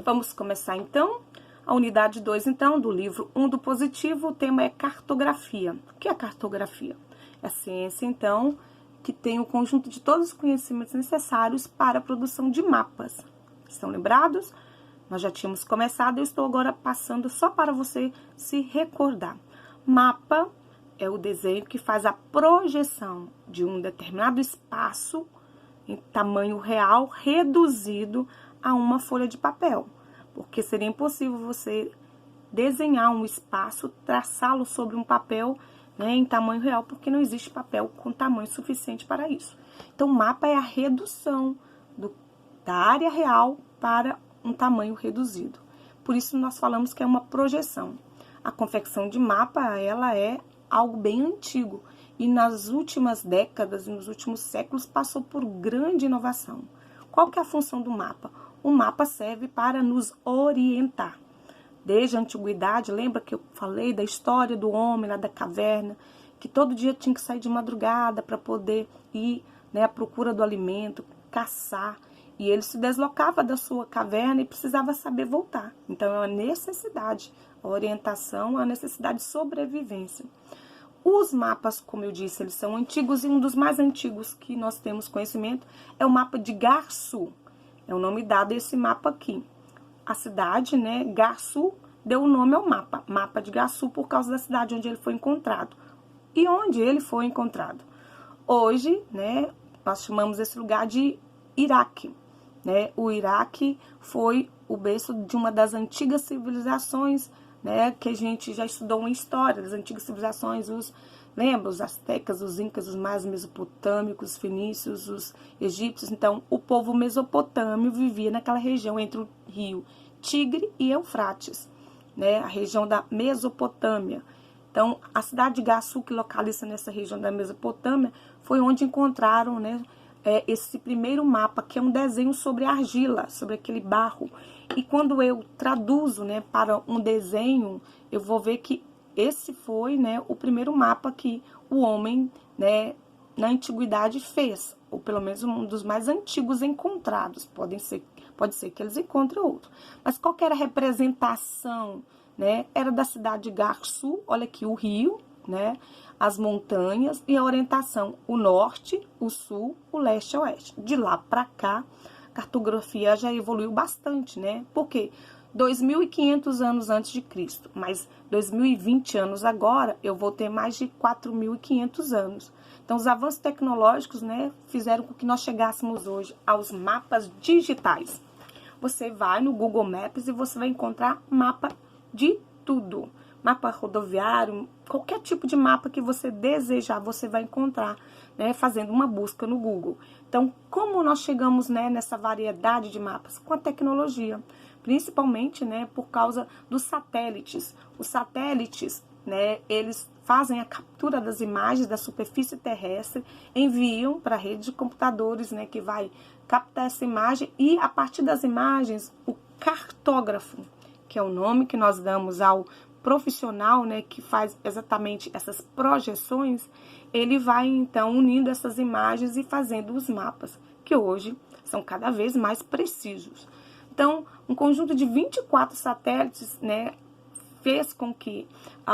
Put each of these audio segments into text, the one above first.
Vamos começar então a unidade 2, então, do livro 1 do positivo. O tema é cartografia. O que é cartografia? É a ciência, então, que tem o conjunto de todos os conhecimentos necessários para a produção de mapas. Estão lembrados? Nós já tínhamos começado, eu estou agora passando só para você se recordar. Mapa é o desenho que faz a projeção de um determinado espaço em tamanho real reduzido a uma folha de papel, porque seria impossível você desenhar um espaço, traçá-lo sobre um papel, né, em tamanho real, porque não existe papel com tamanho suficiente para isso. Então, o mapa é a redução da área real para um tamanho reduzido. Por isso, nós falamos que é uma projeção. A confecção de mapa, ela é algo bem antigo e nas últimas décadas, nos últimos séculos, passou por grande inovação. Qual que é a função do mapa? O mapa serve para nos orientar. Desde a antiguidade, lembra que eu falei da história do homem lá da caverna, que todo dia tinha que sair de madrugada para poder ir, né, à procura do alimento, caçar. E ele se deslocava da sua caverna e precisava saber voltar. Então, é uma necessidade, a orientação, a necessidade de sobrevivência. Os mapas, como eu disse, eles são antigos e um dos mais antigos que nós temos conhecimento é o mapa de Garçu. É o nome dado a esse mapa aqui. A cidade, né, Garçu, deu o nome ao mapa. Mapa de Garçu por causa da cidade onde ele foi encontrado. E onde ele foi encontrado? Hoje, né, nós chamamos esse lugar de Iraque. Né? O Iraque foi o berço de uma das antigas civilizações, né, que a gente já estudou em história, das antigas civilizações, lembra? Os astecas, os incas, os mais mesopotâmicos, os fenícios, os egípcios. Então, o povo mesopotâmio vivia naquela região entre o rio Tigre e Eufrates, né, a região da Mesopotâmia. Então, a cidade de Garçu, que localiza nessa região da Mesopotâmia, foi onde encontraram, né, esse primeiro mapa, que é um desenho sobre argila, sobre aquele barro. E quando eu traduzo, né, para um desenho, eu vou ver que esse foi, né, o primeiro mapa que o homem, né, na antiguidade fez, ou pelo menos um dos mais antigos encontrados. Pode ser que eles encontrem outro. Mas qual que era a representação, né? Era da cidade de Garçu, olha aqui o rio, né, as montanhas e a orientação, o norte, o sul, o leste e o oeste. De lá para cá, a cartografia já evoluiu bastante, né? Por quê? 2.500 anos antes de Cristo, mas 2020 anos agora, eu vou ter mais de 4.500 anos. Então, os avanços tecnológicos, né, fizeram com que nós chegássemos hoje aos mapas digitais. Você vai no Google Maps e você vai encontrar mapa de tudo. Mapa rodoviário, qualquer tipo de mapa que você desejar, você vai encontrar, né, fazendo uma busca no Google. Então, como nós chegamos, né, nessa variedade de mapas? Com a tecnologia, principalmente, né, por causa dos satélites. Os satélites, né, eles fazem a captura das imagens da superfície terrestre, enviam para a rede de computadores, né, que vai captar essa imagem e, a partir das imagens, o cartógrafo, que é o nome que nós damos ao profissional, né, que faz exatamente essas projeções, ele vai então unindo essas imagens e fazendo os mapas, que hoje são cada vez mais precisos. Então, um conjunto de 24 satélites, né, fez com que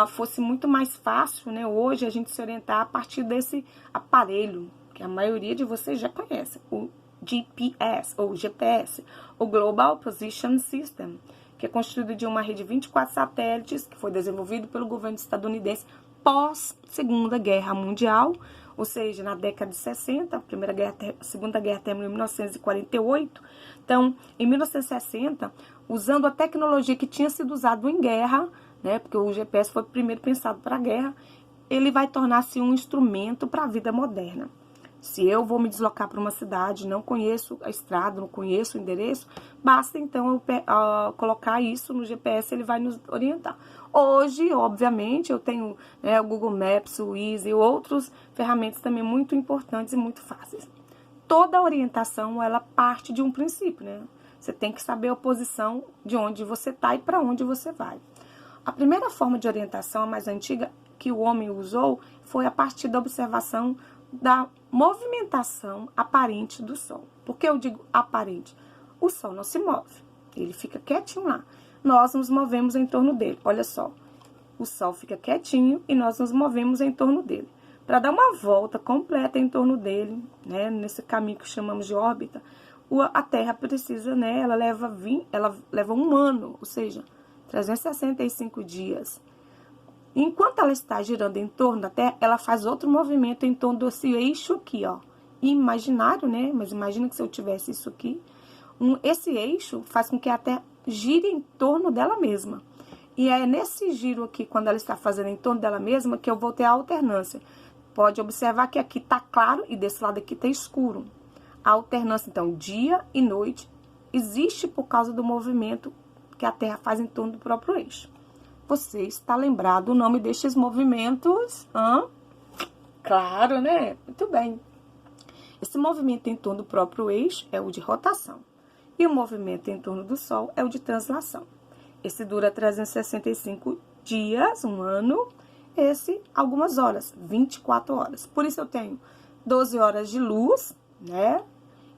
fosse muito mais fácil, né, hoje a gente se orientar a partir desse aparelho, que a maioria de vocês já conhece, o GPS, ou GPS, o Global Position System, que é construído de uma rede de 24 satélites, que foi desenvolvido pelo governo estadunidense pós Segunda Guerra Mundial, ou seja, na década de 60, a Segunda Guerra terminou em 1948. Então, em 1960, usando a tecnologia que tinha sido usada em guerra, né, porque o GPS foi primeiro pensado para a guerra, ele vai tornar-se um instrumento para a vida moderna. Se eu vou me deslocar para uma cidade, não conheço a estrada, não conheço o endereço, basta então eu colocar isso no GPS, ele vai nos orientar. Hoje, obviamente, eu tenho, né, o Google Maps, o Waze e outras ferramentas também muito importantes e muito fáceis. Toda orientação, ela parte de um princípio, né? Você tem que saber a posição de onde você está e para onde você vai. A primeira forma de orientação, a mais antiga, que o homem usou, foi a partir da observação da movimentação aparente do Sol. Por que eu digo aparente? O Sol não se move. Ele fica quietinho lá. Nós nos movemos em torno dele. Olha só, o Sol fica quietinho e nós nos movemos em torno dele. Para dar uma volta completa em torno dele, né, nesse caminho que chamamos de órbita, a Terra precisa, né, ela leva um ano, ou seja, 365 dias. Enquanto ela está girando em torno da Terra, ela faz outro movimento em torno desse eixo aqui, ó, imaginário, né, mas imagina que se eu tivesse isso aqui, esse eixo faz com que a Terra gire em torno dela mesma. E é nesse giro aqui, quando ela está fazendo em torno dela mesma, que eu vou ter a alternância. Pode observar que aqui tá claro e desse lado aqui tá escuro. A alternância, então, dia e noite, existe por causa do movimento que a Terra faz em torno do próprio eixo. Você está lembrado o nome destes movimentos? Claro, né? Muito bem. Esse movimento em torno do próprio eixo é o de rotação. E o movimento em torno do Sol é o de translação. Esse dura 365 dias, um ano. Esse, algumas horas, 24 horas. Por isso eu tenho 12 horas de luz, né?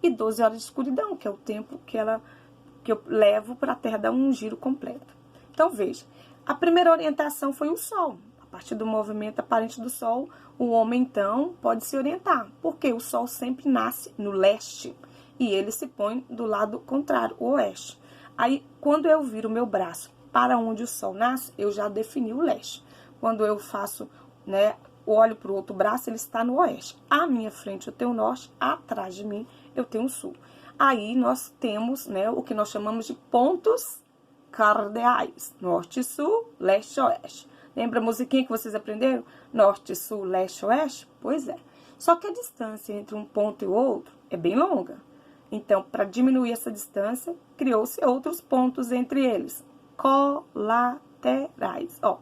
E 12 horas de escuridão, que é o tempo que eu levo para a Terra dar um giro completo. Então, veja, a primeira orientação foi o Sol. A partir do movimento aparente do Sol, o homem, então, pode se orientar. Porque o Sol sempre nasce no leste e ele se põe do lado contrário, o oeste. Aí, quando eu viro o meu braço para onde o Sol nasce, eu já defini o leste. Quando eu faço, né, olho para o outro braço, ele está no oeste. À minha frente eu tenho o norte, atrás de mim eu tenho o sul. Aí nós temos, né, o que nós chamamos de pontos cardeais. Norte, sul, leste, oeste. Lembra a musiquinha que vocês aprenderam? Norte, sul, leste, oeste? Pois é. Só que a distância entre um ponto e o outro é bem longa. Então, para diminuir essa distância, criou-se outros pontos entre eles. Colaterais. Ó,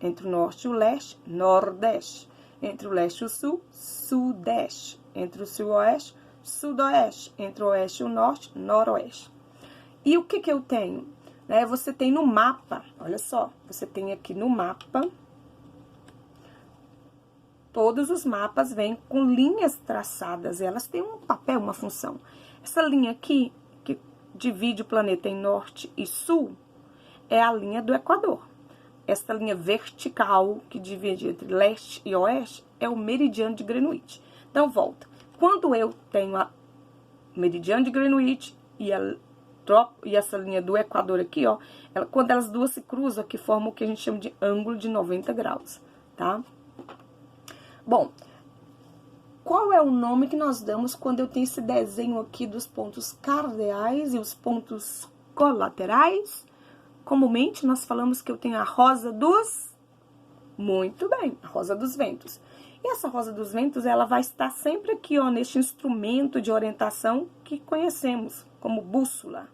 entre o norte e o leste, nordeste. Entre o leste e o sul, sudeste. Entre o sul e o oeste, sudoeste. Entre o oeste e o norte, noroeste. E o que eu tenho? Né, você tem no mapa, olha só, você tem aqui no mapa, todos os mapas vêm com linhas traçadas, elas têm um papel, uma função. Essa linha aqui, que divide o planeta em norte e sul, é a linha do Equador. Essa linha vertical, que divide entre leste e oeste, é o meridiano de Greenwich. Então, volta. Quando eu tenho o meridiano de Greenwich e essa linha do Equador aqui, ó, quando elas duas se cruzam, que formam o que a gente chama de ângulo de 90 graus, tá? Bom, qual é o nome que nós damos quando eu tenho esse desenho aqui dos pontos cardeais e os pontos colaterais? Comumente, nós falamos que eu tenho a rosa dos... Muito bem, a rosa dos ventos. E essa rosa dos ventos, ela vai estar sempre aqui, ó, neste instrumento de orientação que conhecemos como bússola.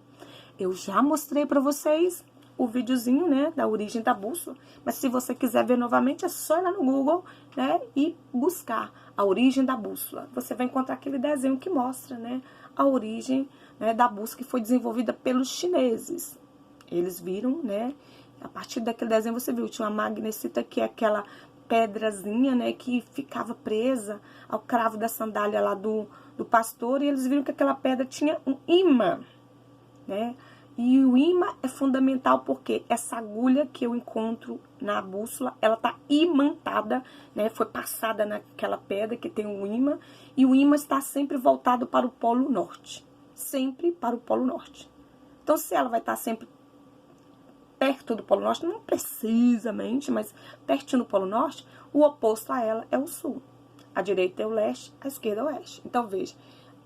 Eu já mostrei para vocês o videozinho, né, da origem da bússola, mas se você quiser ver novamente, é só ir lá no Google, né, e buscar a origem da bússola. Você vai encontrar aquele desenho que mostra, né, a origem, né, da bússola que foi desenvolvida pelos chineses. Eles viram, né, a partir daquele desenho você viu, tinha uma magnesita, que é aquela pedrazinha, né, que ficava presa ao cravo da sandália lá do pastor, e eles viram que aquela pedra tinha um ímã, né, e o ímã é fundamental porque essa agulha que eu encontro na bússola, ela tá imantada, né, foi passada naquela pedra que tem um ímã, e o ímã está sempre voltado para o polo norte, sempre para o polo norte. Então, se ela vai estar sempre perto do Polo Norte, não precisamente, mas pertinho do Polo Norte, o oposto a ela é o Sul. A direita é o leste, a esquerda é o oeste. Então, veja,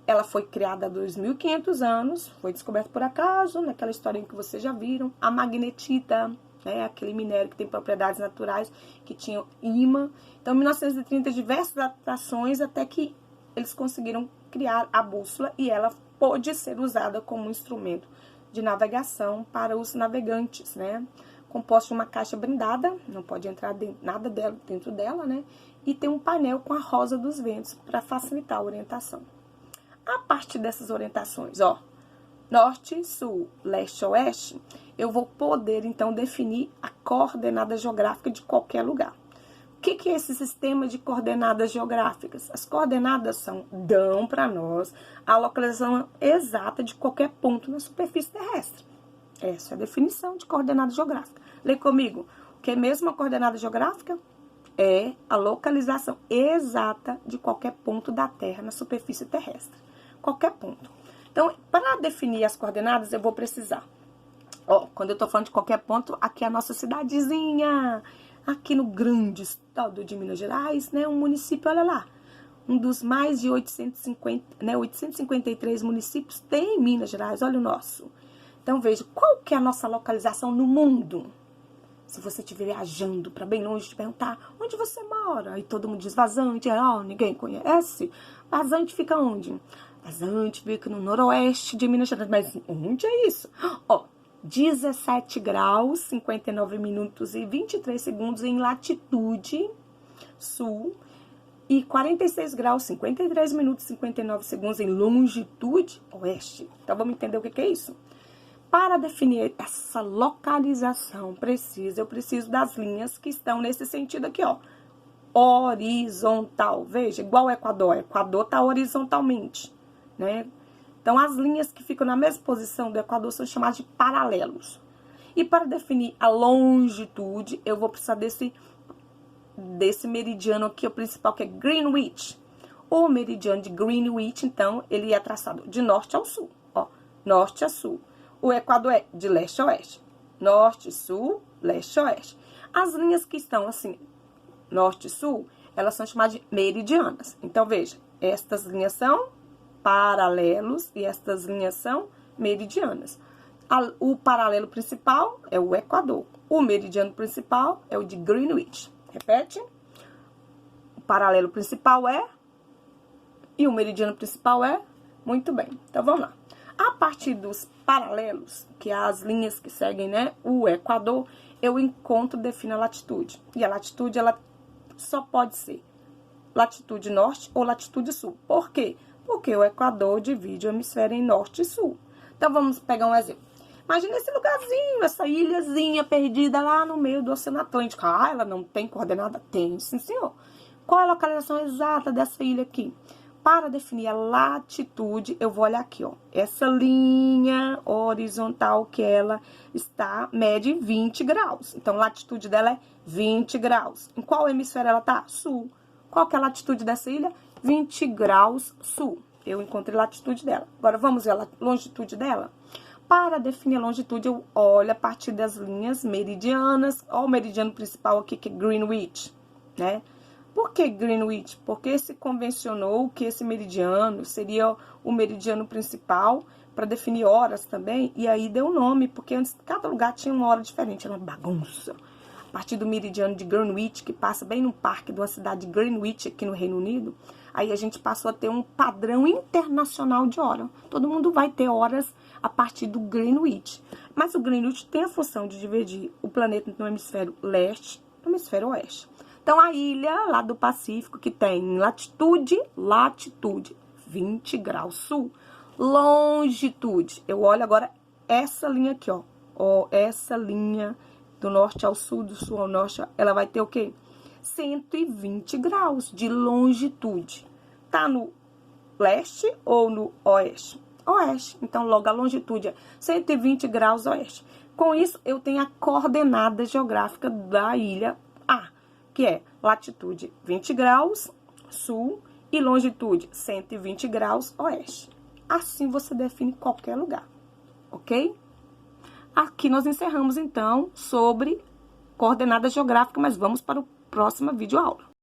ela foi criada há 2.500 anos, foi descoberta por acaso, naquela historinha que vocês já viram. A magnetita, né, aquele minério que tem propriedades naturais, que tinha ímã. Então, em 1930, diversas adaptações, até que eles conseguiram criar a bússola e ela pôde ser usada como instrumento de navegação para os navegantes, né? Composto de uma caixa blindada, não pode entrar nada dentro dela, né? E tem um painel com a rosa dos ventos para facilitar a orientação. A partir dessas orientações, ó, norte, sul, leste, oeste, eu vou poder, então, definir a coordenada geográfica de qualquer lugar. O que é esse sistema de coordenadas geográficas? As coordenadas dão para nós a localização exata de qualquer ponto na superfície terrestre. Essa é a definição de coordenada geográfica. Lê comigo. O que é mesmo a coordenada geográfica? É a localização exata de qualquer ponto da Terra na superfície terrestre. Qualquer ponto. Então, para definir as coordenadas, eu vou precisar. Ó, quando eu tô falando de qualquer ponto, aqui é a nossa cidadezinha. Aqui no grande estado de Minas Gerais, né? Um município, olha lá. Um dos mais de 853 municípios tem em Minas Gerais. Olha o nosso. Então, veja, qual que é a nossa localização no mundo? Se você estiver viajando para bem longe, te perguntar onde você mora, aí todo mundo diz Vazante, ninguém conhece. Vazante fica onde? Vazante fica no noroeste de Minas Gerais. Mas onde é isso? Ó, 17 graus, 59 minutos e 23 segundos em latitude sul e 46 graus, 53 minutos e 59 segundos em longitude oeste. Então, vamos entender o que é isso? Para definir essa localização precisa, eu preciso das linhas que estão nesse sentido aqui, ó. Horizontal. Veja, igual o Equador. O Equador está horizontalmente, né? Então, as linhas que ficam na mesma posição do Equador são chamadas de paralelos. E para definir a longitude, eu vou precisar desse meridiano aqui, o principal, que é Greenwich. O meridiano de Greenwich, então, ele é traçado de norte ao sul, ó. Norte a sul. O Equador é de leste a oeste. Norte, sul, leste a oeste. As linhas que estão assim, norte e sul, elas são chamadas de meridianas. Então, veja, estas linhas são paralelos e estas linhas são meridianas. O paralelo principal é o Equador. O meridiano principal é o de Greenwich. Repete. O paralelo principal é e o meridiano principal é. Muito bem. Então, vamos lá. A partir dos paralelos, que é as linhas que seguem, né, o Equador, eu defino a latitude. E a latitude, ela só pode ser latitude norte ou latitude sul. Por quê? Porque o Equador divide o hemisfério em norte e sul. Então, vamos pegar um exemplo. Imagina esse lugarzinho, essa ilhazinha perdida lá no meio do Oceano Atlântico. Ah, ela não tem coordenada? Tem, sim, senhor. Qual é a localização exata dessa ilha aqui? Para definir a latitude, eu vou olhar aqui, ó. Essa linha horizontal que ela está, mede 20 graus. Então, a latitude dela é 20 graus. Em qual hemisfério ela tá? Sul. Qual que é a latitude dessa ilha? 20 graus sul. Eu encontrei a latitude dela. Agora, vamos ver a longitude dela? Para definir a longitude, eu olho a partir das linhas meridianas. Olha o meridiano principal aqui, que é Greenwich, né? Por que Greenwich? Porque se convencionou que esse meridiano seria o meridiano principal para definir horas também, e aí deu o nome, porque antes cada lugar tinha uma hora diferente, era uma bagunça. A partir do meridiano de Greenwich, que passa bem no parque de uma cidade de Greenwich, aqui no Reino Unido, aí a gente passou a ter um padrão internacional de hora. Todo mundo vai ter horas a partir do Greenwich. Mas o Greenwich tem a função de dividir o planeta no hemisfério leste e no hemisfério oeste. Então, a ilha lá do Pacífico, que tem latitude, 20 graus sul. Longitude, eu olho agora essa linha aqui, ó. Essa linha do norte ao sul, do sul ao norte, ela vai ter o quê? 120 graus de longitude. Tá no leste ou no oeste? Oeste. Então, logo a longitude é 120 graus oeste. Com isso, eu tenho a coordenada geográfica da ilha A, que é latitude 20 graus sul e longitude 120 graus oeste. Assim você define qualquer lugar, ok? Aqui nós encerramos, então, sobre coordenada geográfica, mas vamos para o próximo vídeo aula.